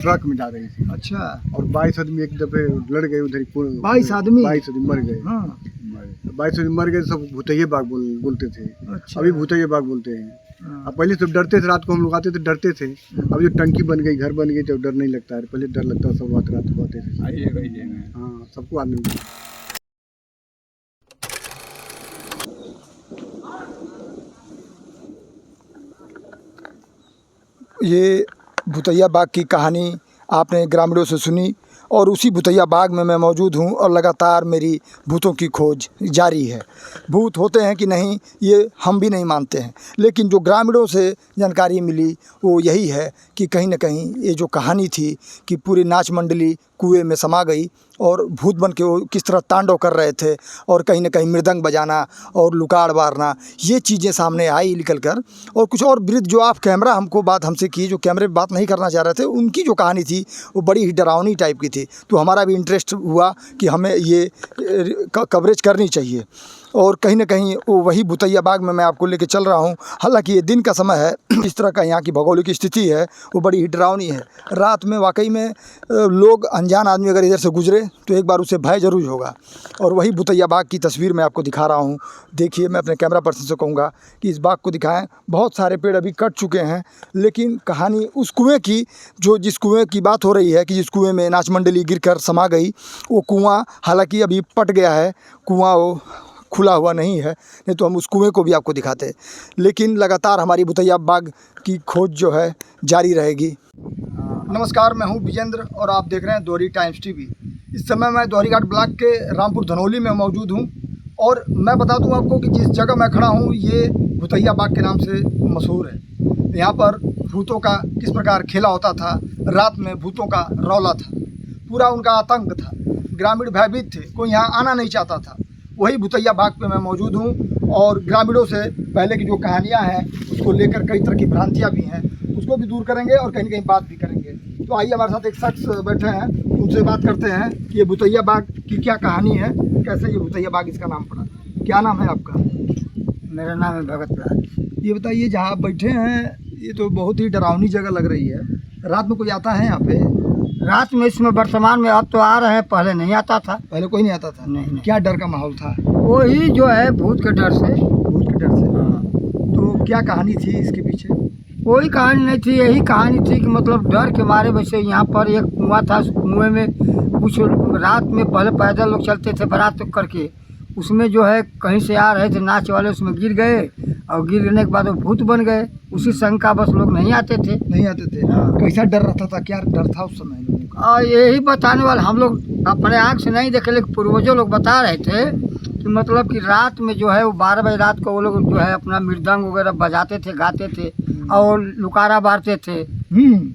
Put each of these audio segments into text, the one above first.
Truck में जा रही थी। अच्छा। और 22 आदमी एक दफे लड़ गए उधर। 22 आदमी? 22 आदमी मर गए। हाँ। 22 आदमी मर गए, सब भूतैया बाग बोलते थे। अच्छा। अभी भूतैया बाग बोलते हैं। हाँ। अब पहले सब डरते थे, रात को हम लोग आते थे डरते थे। अब जो टंकी बन गई, घर बन गई, तो डर नहीं लगता है। पहले डर लगता, सब रात को आते थे। हाँ, सबको आदमी। ये भूतैया बाग की कहानी आपने ग्रामीणों से सुनी और उसी भूतैया बाग में मैं मौजूद हूँ और लगातार मेरी भूतों की खोज जारी है। भूत होते हैं कि नहीं ये हम भी नहीं मानते हैं, लेकिन जो ग्रामीणों से जानकारी मिली वो यही है कि कहीं न कहीं ये जो कहानी थी कि पूरी नाच मंडली कुएं में समा गई और भूत बन के वो किस तरह तांडव कर रहे थे और कहीं न कहीं मृदंग बजाना और लुकाड़ मारना, ये चीज़ें सामने आई निकल कर। और कुछ और वृद्ध जो आप कैमरा हमको बात हमसे की, जो कैमरे में बात नहीं करना चाह रहे थे, उनकी जो कहानी थी वो बड़ी ही डरावनी टाइप की थी। तो हमारा भी इंटरेस्ट हुआ कि हमें ये कवरेज करनी चाहिए और कहीं न कहीं वो वही भूतैया बाग में मैं आपको लेके चल रहा हूँ। हालांकि ये दिन का समय है, इस तरह का यहाँ की भौगोलिक स्थिति है वो बड़ी ही डरावनी है। रात में वाकई में लोग, अनजान आदमी अगर इधर से गुजरे तो एक बार उसे भय जरूर होगा। और वही भूतैया बाग की तस्वीर मैं आपको दिखा रहा हूँ। देखिए, मैं अपने कैमरा पर्सन से कहूँगा कि इस बाग को दिखाएँ। बहुत सारे पेड़ अभी कट चुके हैं, लेकिन कहानी उस कुएँ की, जो जिस कुएँ की बात हो रही है कि जिस कुएँ में नाच मंडली गिर कर समा गई, वो कुआँ हालांकि अभी पट गया है। कुआँ वो खुला हुआ नहीं है, नहीं तो हम उस कुएं को भी आपको दिखाते। लेकिन लगातार हमारी भूतैया बाग की खोज जो है जारी रहेगी। नमस्कार, मैं हूं विजेंद्र और आप देख रहे हैं दोहरी टाइम्स टीवी। इस समय मैं दोहरीघाट ब्लॉक के रामपुर धनौली में मौजूद हूं और मैं बता दूं आपको कि जिस जगह मैं खड़ा हूं ये भूतैया बाग के नाम से मशहूर है। यहाँ पर भूतों का किस प्रकार खेला होता था, रात में भूतों का रौला था, पूरा उनका आतंक था। ग्रामीण भयभीत थे, कोई यहाँ आना नहीं चाहता था। वही भूतैया बाग पे मैं मौजूद हूँ और ग्रामीणों से पहले की जो कहानियाँ हैं उसको लेकर कई तरह की भ्रांतियाँ भी हैं, उसको भी दूर करेंगे और कहीं न कहीं बात भी करेंगे। तो आइए, हमारे साथ एक शख्स बैठे हैं, उनसे बात करते हैं कि ये भूतैया बाग की क्या कहानी है, कैसे ये भूतैया बाग इसका नाम पड़ा। क्या नाम है आपका? मेरा नाम है भगत लाल। ये बताइए, जहाँ आप बैठे हैं ये तो बहुत ही डरावनी जगह लग रही है। रात में कोई आता है यहाँ पे? रात में इसमें वर्तमान में अब तो आ रहे हैं, पहले नहीं आता था। पहले कोई नहीं आता था? नहीं। क्या डर का माहौल था? वही जो है भूत के डर से। भूत के डर से? हाँ। तो क्या कहानी थी इसके पीछे? कोई कहानी नहीं थी, यही कहानी थी कि मतलब डर के मारे। वैसे यहाँ पर एक कुआं था, उस कुएं में कुछ रात में पहले पैदल लोग चलते थे बारात करके, उसमें जो है कहीं से आ रहे थे नाच वाले, उसमें गिर गए और गिरने के बाद वो भूत बन गए। उसी शंका बस लोग नहीं आते थे। नहीं आते थे? कैसा डर रहता था, क्या डर था उस समय लोगों का? और यही बताने वाले, हम लोग अपने आँख से नहीं देखे लेकिन पूर्वजों लोग बता रहे थे कि मतलब कि रात में जो है वो 12 बजे रात को वो लोग जो है अपना मृदंग वगैरह बजाते थे, गाते थे और लुकारा बारते थे।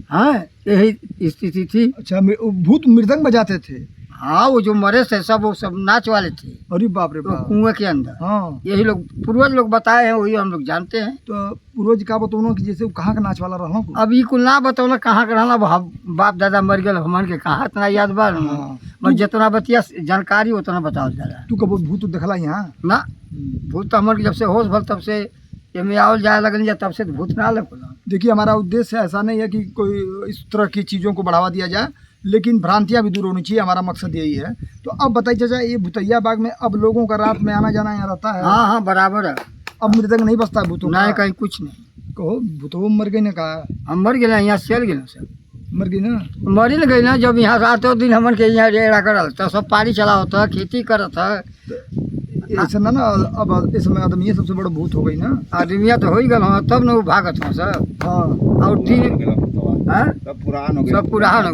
हाँ, यही स्थिति थी। अच्छा, भूत मृदंग बजाते थे? हाँ, वो जो मरे थे सब, वो सब नाच वाले थे। अरे बाप रे बाप! कुएं के अंदर। हाँ, यही लोग पूर्वज लोग बताए हैं, वही हम लोग जानते हैं। तो पूर्वज का बताओ कि जैसे कहाँ का नाच वाला रहा? अब ये कुल ना बताओ कहाँ का रहना, बाप दादा मर गए हमन के कहाँ इतना याद बा। मैं जितना बतिया जानकारी उतना बताओ जरा। तू कब भूत देखला यहाँ? ना, भूत तो हमारे जब से होश भल तब से एमे आवल जाए लगन, तब से भूत ना लगला। देखिए, हमारा उद्देश्य ऐसा नहीं है कि कोई इस तरह की चीज़ों को बढ़ावा दिया जाए, लेकिन भ्रांतियाँ भी दूर होनी चाहिए, हमारा मकसद यही है। तो अब बताइए चाचा, ये भूतैया बाग में अब लोगों का रात में आना जाना यहाँ रहता है? हाँ, बराबर है। अब मृदंग नहीं बजता है भूतों? नहीं, कहीं कुछ नहीं। कहो, भूतों मर गई ना? कहा हम मर गए, यहाँ चल गए सब। मर गई ना? मरी न गई ना। जब यहाँ रातों दिन हमन के यहाँ रेड़ा करल तो सब पानी चला होता, खेती करत है। ऐसा ना अब इस समय आदमी सबसे बड़ा भूत हो गई ना? आदमिया तो हो ही गल, तब न वो भागत हो सब। हाँ, और सब पुरान हो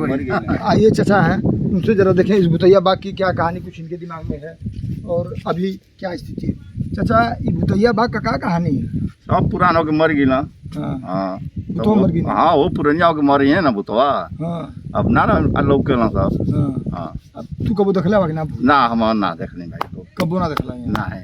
गई। आइए चाचा हैं, उनसे जरा देखें इस भूतैया बाग की क्या कहानी कुछ इनके दिमाग में है और अभी क्या स्थिति है। चाचा, ये भूतैया बाग का क्या कहानी है? सब पुरान होके मर गई ना। हाँ, भूतवा मर गई ना? हाँ, वो पुरनिया होके मरी है ना भूतवा। हाँ, अब ना लोग के ना सब। हाँ। हाँ, अब तू कबो देखला बाकी ना? ना हम ना देखने भाई को कबो ना देखला यहाँ? ना है।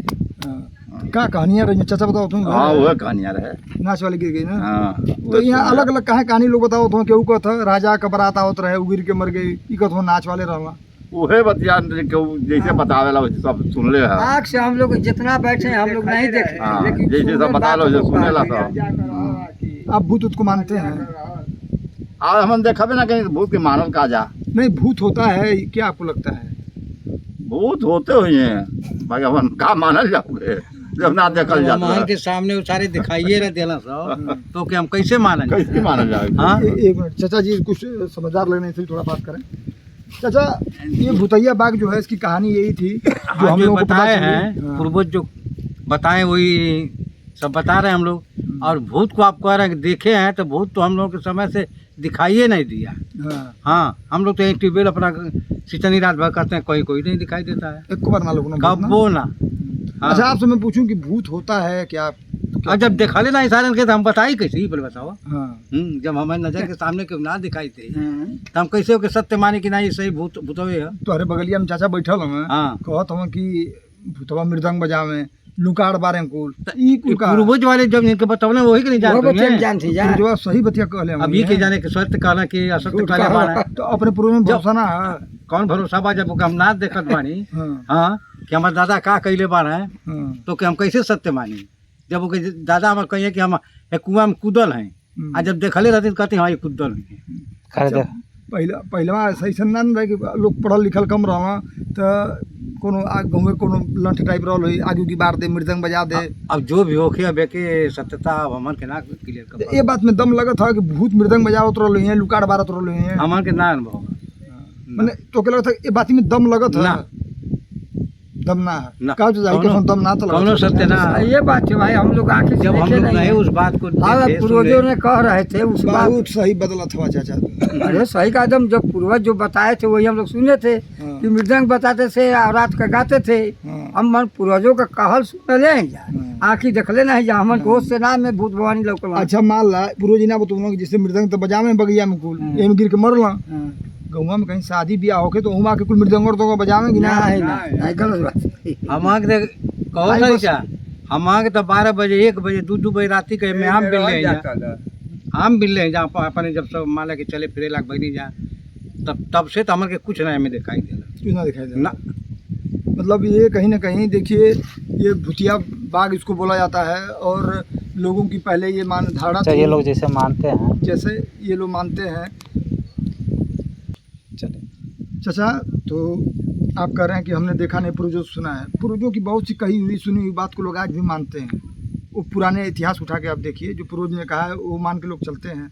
क्या कहानियाँ रही चाचा, बताओ तुम। हाँ, वो कहानियाँ रहे। नाच वाले गिर गई ना? हाँ, तो यहाँ अलग अलग कहा कहानी लोग बताओ तो केहू कहत है राजा का बरात आवत रहे, गिर के मर गई, ई कहत नाच वाले रहला। उहे बतिया जैसे बतावेला वैसे सब सुन ले है। आँख से हम लोग जितना बैठे हम लोग नहीं देखे, हाँ, लेकिन जैसे सब बता लो, सुनेला सब। आप भूत को मानते हैं? और हम देखा भी ना कहीं भूत के मानव का जा नहीं भूत होता है क्या आपको लगता है? भूत होते हुए हैं भाई अपन का मानल जाओगे जब ना देखल जाता भगवान के सामने वो सारे दिखाइए ना देना सब तो कि हम कैसे मानें? कैसे मानल जाएगा? हाँ एक मिनट चाचा जी कुछ समझदार लगने से थोड़ा बात करें। चाचा ये भूतैया बाग जो है इसकी कहानी यही थी जो हम जो लोगों को पता बताए चली। हैं हाँ। पूर्वज जो बताए वही सब बता रहे हैं हम लोग। और भूत को आप कह रहे हैं कि देखे हैं तो भूत तो हम लोग के समय से दिखाइए नहीं दिया। हाँ हाँ हम लोग तो एक ट्यूबवेल अपना सिंचाई रात भर करते हैं, कोई कोई नहीं दिखाई देता है एक बार ना लोगों ने कब वो ना। हाँ। अच्छा आपसे मैं पूछूं कि भूत होता है क्या? और जब देखा ले ना इशारे के तो हम बताई कैसे ही बोले बताओ। हाँ जब हमारे नजर के सामने क्यों ना दिखाई थे तो हम कैसे होके सत्य माने कि ना ये सही भूत भूतवे है। तो अरे बगलिया में चाचा बैठल हमें हाँ कहत हमें कि भूतवा मृदंग बजावे लुकाड़ बारे कुल ई कुल का पूर्वज वाले जब इनके बतावले वही के नहीं वो बच्चे जानते जानते जा जो सही बतिया कहले हम अब ये के जाने के सत्य कहना कि असत्य कहना बाना तो अपने पूर्व में भरोसा ना है। कौन भरोसा बा जब हम ना देखत बानी। हाँ हाँ कि हमारे दादा का कैले बाना है हाँ तो कि हम कैसे सत्य मानी जब वो दादा हमारे कहिए कि हम एक कुआं में कूदल हैं आ जब देखले रहते कहते हाँ ये कूदल हैं। पहला ऐसा ना रहे कि लोग पढ़ल लिखल कम रहा तो कोनो गाँव में कोनो लंठ टाइप रहा आगे की बार दे मृदंग बजा दे। अब जो भी होके अब के सत्यता हमन के ना क्लियर कर ये बात में दम लगत है कि भूत मृदंग बजावत रहे हैं लुकाड़ बारत रहे हैं हमन के ना अनुभव मैंने तो क्या लगता है ये बात में दम लगत है ना। दम ना ना। है का जाई के कौनो- दम ना तो कौनो सत्य ना ये बात है भाई, हम लोग आके जब हम लोग नहीं उस बात को हाँ देखे, पूर्वजों सुने। ने कह रहे थे उस बात। बहुत सही बदलत हुआ चाचा। अरे सही का एकदम, जब पूर्वज जो बताए थे वही हम लोग सुने थे हाँ। कि मृदंग बताते थे और रात का गाते थे। हाँ। हम मन पूर्वजों का कहल सुनले हैं जा, हाँ। आँखी देखले नहीं जा, हमन को होश से ना में भूत भवानी लौकल। अच्छा मान ला पूर्वज ना बतौना कि जैसे मृदंग तो बजावे बगिया में कुल हाँ। एम गिर के मरला हाँ। गौवा में कहीं शादी ब्याह होके तो वहाँ के कुल मृदंग और तो बजावे कि ना नहीं नहीं गलत बात है। हमार के कहो भाई सही बस- क्या हमार के तो 12 बजे 1 बजे 2 बजे राती के में हम मिल रहे हैं हम मिल रहे हैं जहाँ अपने जब सब मान के चले फिरे लाग बनी जा तब से तो हमारे के कुछ नहीं में दिखाई देला कुछ ना दिखाई दे ना। मतलब ये कहीं ना कहीं देखिए ये भुतिया बाग इसको बोला जाता है और लोगों की पहले ये मान धारणा अच्छा थी, ये लोग जैसे मानते हैं। जैसे ये लोग मानते हैं। चले चाचा तो आप कह रहे हैं कि हमने देखा नहीं पूर्वजों से सुना है, पूर्वजों की बहुत सी कही हुई सुनी हुई बात को लोग आज भी मानते हैं। वो पुराने इतिहास उठा के आप देखिए जो पूर्वज ने कहा है वो मान के लोग चलते हैं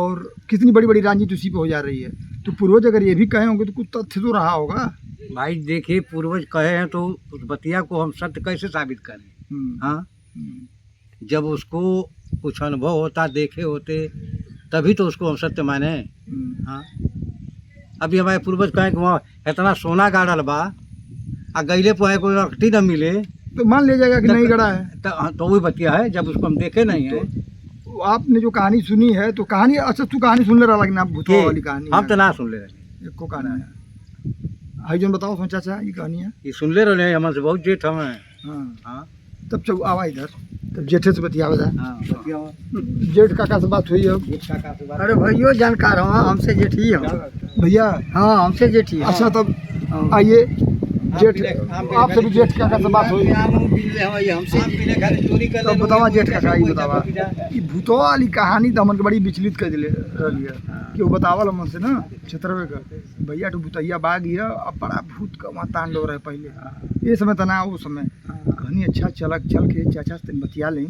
और कितनी बड़ी बड़ी राजनीति उसी पे हो जा रही है। तो पूर्वज अगर ये भी कहे होंगे तो कुछ तथ्य तो रहा होगा। भाई देखिए पूर्वज कहे हैं तो उस बतिया को हम सत्य कैसे साबित करें। हाँ हम्म, जब उसको कुछ अनुभव होता देखे होते तभी तो उसको हम सत्य माने। हम्म, हाँ अभी हमारे पूर्वज कहें कि वहाँ इतना सोना गाड़ल बा आ गईले पे कोई रखती न मिले तो मान लिया जाएगा कि नहीं गड़ा है। तो वही बतिया है जब उसको हम देखे नहीं है। तो आपने जो कहानी सुनी है तो कहानी अच्छा तू कहानी सुन ले रहा लेकिन आप भूतवा वाली कहानी हम तो ना सुन ले रहे एक को कहानी है हाई जोन बताओ सोचा चाचा ये कहानी है। ये सुन ले रहे हमसे बहुत जेठ हमें। हाँ हाँ तब चल आवा इधर तब जेठे से बतिया बजा हाँ बतिया जेठ काका से बात हुई अब। अरे भैया जानकार हो, हमसे जेठी हो। भैया हाँ हमसे जेठी हो। अच्छा तब हाँ। आइए जेठ आपसे भी जेठ काका से बात हुई तब बतावा जेठ काका ये बतावा ये भूतवा वाली कहानी तो हमन के बड़ी विचलित कर दिले रहली है कि वो बतावल हमन से ना छतरवे का भैया तो भूतैया बाग है अब बड़ा भूत का वहाँ तांडव रहे पहले ये समय तना वो समय कहानी अच्छा चल के चाचा से बतिया लें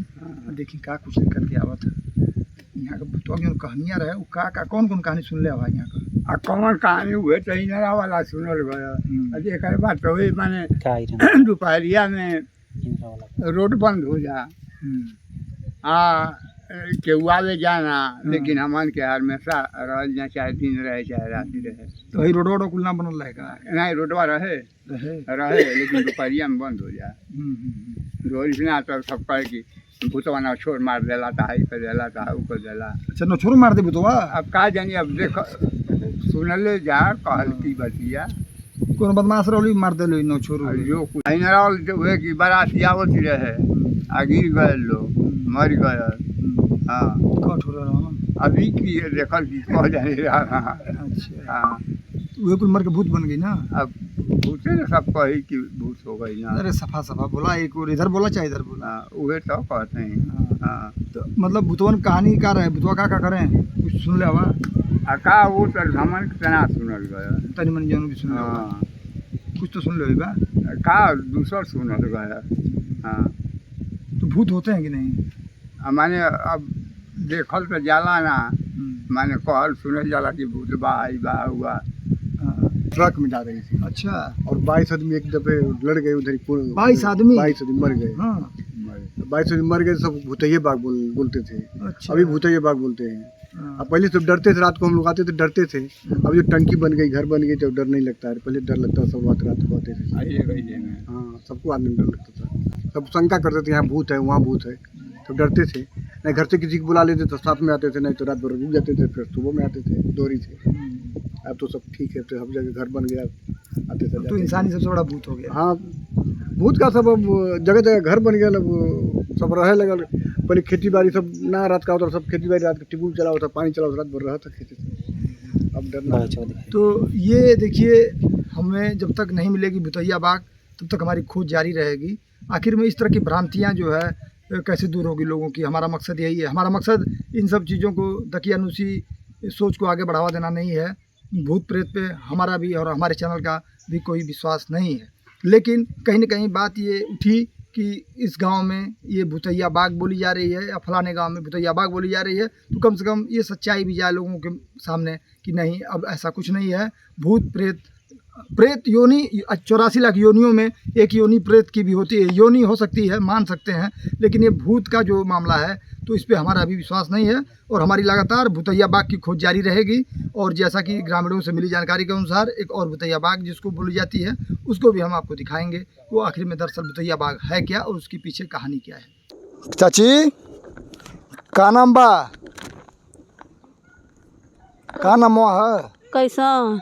देखी का कुछ निकल के आवत है यहाँ का भूतवा की कहानियाँ रहे वो का कौन कौन कहानी सुन ले भाई यहाँ का। आ कौन कहानी हुए तो इनरा वाला सुनल गया। एक बात तो हुई माने क्या ही रहना, दोपहरिया में इनका वाला। रोड बंद हो जा केहू आवे जाना लेकिन हमन के हमेशा रहल जा चाहे दिन रहे चाहे रात रहे। तो ही रोड कुल ना बनल रहेगा नहीं रोडवा रहे रहे लेकिन दोपहरिया में बंद हो जा रोज ना तो सब कहे कि भूतवा ना छोड़ मार देला था ही कर देला था ऊ कर देला। अच्छा न छोड़ मार दे भूतवा अब का जानी अब देख सुनले जा कहल की बतिया कौन बदमाश रही मार दे लो न छोड़ और जो कुछ इनराल जो हुए कि बाराती आवत रहे आ गिर गए लोग मर गए। हाँ कठ हो रहा अभी की देखल की कह जाने रहा। अच्छा हाँ वे कुल मर के भूत बन गई ना। अब भूते ने सब कही कि भूत हो गई ना। अरे सफा सफा बोला, एक और इधर बोला चाहे इधर बोला। हाँ, उहे तो कहते हैं। हाँ तो मतलब भूतवन कहानी का रहे, भूतवा का करें कुछ सुन ले हवा आ का वो तो हमन के तना सुनल गया। तनी मन जानू भी सुन ले हवा, हाँ कुछ तो सुन ले बा। का दूसर सुनल गया। हाँ तो भूत होते हैं कि नहीं? माने अब देखल तो जाला ना, माने कहल सुनल जाला कि भूत बा आई बा हुआ। ट्रक में जा रही थी अच्छा, और 22 आदमी एक दफे लड़ गए उधर 22 आदमी? 22 आदमी मर गए। हाँ 22 आदमी मर गए, सब भूतैया बाग बोलते थे। अच्छा। अभी भूतैया बाग बोलते हैं। हाँ। अब पहले सब डरते थे, रात को हम लोग आते थे डरते थे। अब जो टंकी बन गई, घर बन गई, तो डर नहीं लगता है। पहले डर लगता था, सब रात को आते थे। हाँ, सबको आने में डर लगता था। सब शंका करते थे यहाँ भूत है वहाँ भूत है, तो डरते थे। नहीं घर से किसी को बुला लेते तो साथ में आते थे, नहीं तो रात भर रुक जाते थे, फिर सुबह में आते थे, दोरी से। अब तो सब ठीक है, तो सब जगह घर बन गया, आते थे तो जाते थे। इंसानी सबसे बड़ा भूत हो गया। हाँ, भूत का सब अब जगह जगह घर बन गया, अब सब रहे लगल। पहले खेती बाड़ी सब ना रात का होता, सब खेती बाड़ी रात का ट्यूबवेल चला होता, पानी चला होता, रात भर रहा था खेती से। अब डर ना। तो ये देखिए, हमें जब तक नहीं मिलेगी भूतैया बाग तब तक हमारी खोज जारी रहेगी। आखिर में इस तरह की भ्रांतियाँ जो है कैसे दूर होगी लोगों की। हमारा मकसद यही है। हमारा मकसद इन सब चीज़ों को, दकियानुसी सोच को आगे बढ़ावा देना नहीं है। भूत प्रेत पे हमारा भी और हमारे चैनल का भी कोई विश्वास नहीं है, लेकिन कहीं ना कहीं बात ये उठी कि इस गांव में ये भूतैया बाग बोली जा रही है या फलाने गांव में भूतैया बाग बोली जा रही है, तो कम से कम ये सच्चाई भी जाए लोगों के सामने कि नहीं, अब ऐसा कुछ नहीं है। भूत प्रेत योनि 84 लाख योनियों में एक योनि प्रेत की भी होती है। योनि हो सकती है, मान सकते हैं, लेकिन ये भूत का जो मामला है तो इस पे हमारा अभी विश्वास नहीं है। और हमारी लगातार भूतैया बाग की खोज जारी रहेगी। और जैसा कि ग्रामीणों से मिली जानकारी के अनुसार एक और भूतैया बाग जिसको बोली जाती है, उसको भी हम आपको दिखाएंगे। वो आखिर में दरअसल भूतैया बाग है क्या और उसके पीछे कहानी क्या है। चाची का नाम बा? का नाम है? कैसा?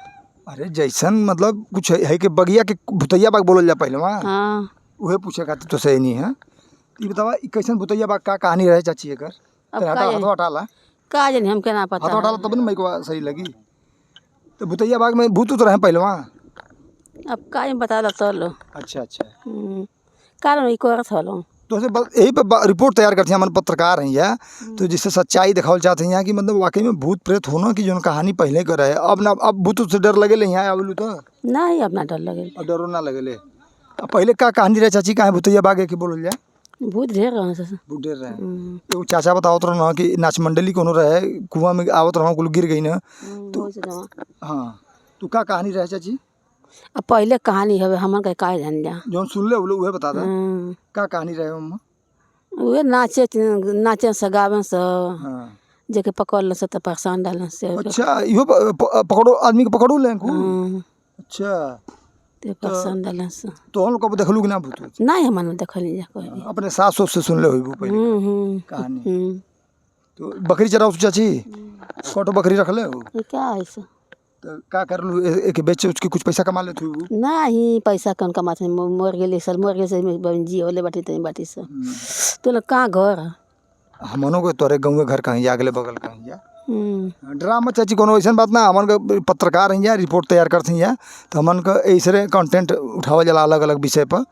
अरे जैसन मतलब कुछ है कि बगिया के भूतैया बाग बोलल जा पहले वहाँ। हाँ, उहे पूछे खातिर तो सही नहीं है। ये बतावा कैसन भूतैया बाग का कहानी रहे चाची एकर? अब हटा का हथवा हटाला, का जानी हमके ना पता हथवा हटाला तब न मेरे सही लगी। तो भूतैया बाग में भूत उतर रहे पहले वहाँ? अब का ये बता लो तो लो। अच्छा अच्छा। कारण ई करत हलो तो यही पे रिपोर्ट तैयार करते हैं, हमारे पत्रकार हैं या तो जिससे सच्चाई दिखावल चाहते हैं यहाँ की, मतलब वाकई में भूत प्रेत होना की जो कहानी पहले कर रहे। अब ना अब भूत से डर लगे यहाँ आवलू तो नहीं, अपना डर लगे। अब डरो ना लगे। अब पहले का कहानी रहे चाची, कहाँ भूतैया बाग है कि बोल जाए? भूत ढेर रहा से भूत डर रहे हैं। तो चाचा बताओ तो ना कि नाच मंडली कोनो रहे, कुआं में आवत रहा कुल गिर गई ना। तो हाँ, तो का कहानी रहे चाची? अब पहले कहानी हवे हमन के का जान जा। जो सुन ले उहे बता दे का कहानी रहे मम्मा। वे नाचे से गावे से हाँ। जेके पकड़ से तो परेशान डालन से। अच्छा, इहो पकड़ो आदमी के पकड़ो ले। अच्छा, ते परेशान डालन से। तो हम लोग कब देखलू कि ना भूत? नहीं, हमन देखली जा कोई। अपने सास से सुन ले होइबू पहले कहानी। तो बकरी चराओ चाची, कोटो बकरी रख ले हो? क्या है से? तो का कर लू एक बेच उसके कुछ पैसा कमा लेत होइबू? नहीं, पैसा कौन कमाते हैं? मर गेली सर, मर गेली से जी होले बाटी तनी बाटी से। तो लोग कहाँ घर? हमनों के तोरे गाँव घर कहीं जा, अगले बगल कहीं जा। ड्रामा चाची कोनो ऐसा बात ना, हमन के पत्रकार हैं या रिपोर्ट तैयार करते हैं या, तो हमन का ऐसे कंटेंट उठावल जाला अलग अलग विषय पर।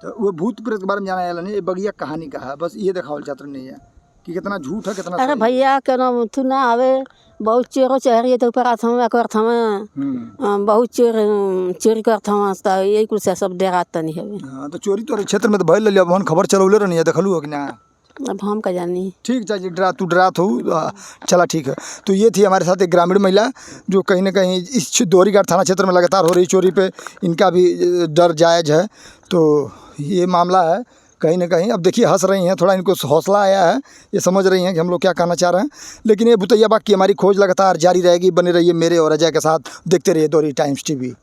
तो वो भूत प्रेत के बारे में जाना नहीं, बगिया कहानी का है, बस ये दिखावल चाहते नहीं है कि कितना झूठ है कितना। अरे भैया क्या तू ना आवे, बहुत चोरो चहरिए तो ऊपर आते हैं करते हैं, बहुत चोरी करते हैं, तो यही कुछ सब डराता नहीं है। हाँ, तो चोरी तो क्षेत्र में तो भइल ले, अब हम खबर चलौले रहनी है, देखलू हो कि ना? अब हम का जानी। ठीक चाची, तू डरा तो चला ठीक है। तो ये थी हमारे साथ एक ग्रामीण महिला जो कहीं ना कहीं इस दोहरीघाट थाना क्षेत्र में लगातार हो रही चोरी पे इनका भी डर जायज़ है। तो ये मामला है कहीं ना कहीं। अब देखिए हंस रही हैं, थोड़ा इनको हौसला आया है, ये समझ रही हैं कि हम लोग क्या कहना चाह रहे हैं। लेकिन ये भूतैया बाग की हमारी खोज लगातार जारी रहेगी। बने रहिए मेरे और अजय के साथ, देखते रहिए दोहरी टाइम्स TV।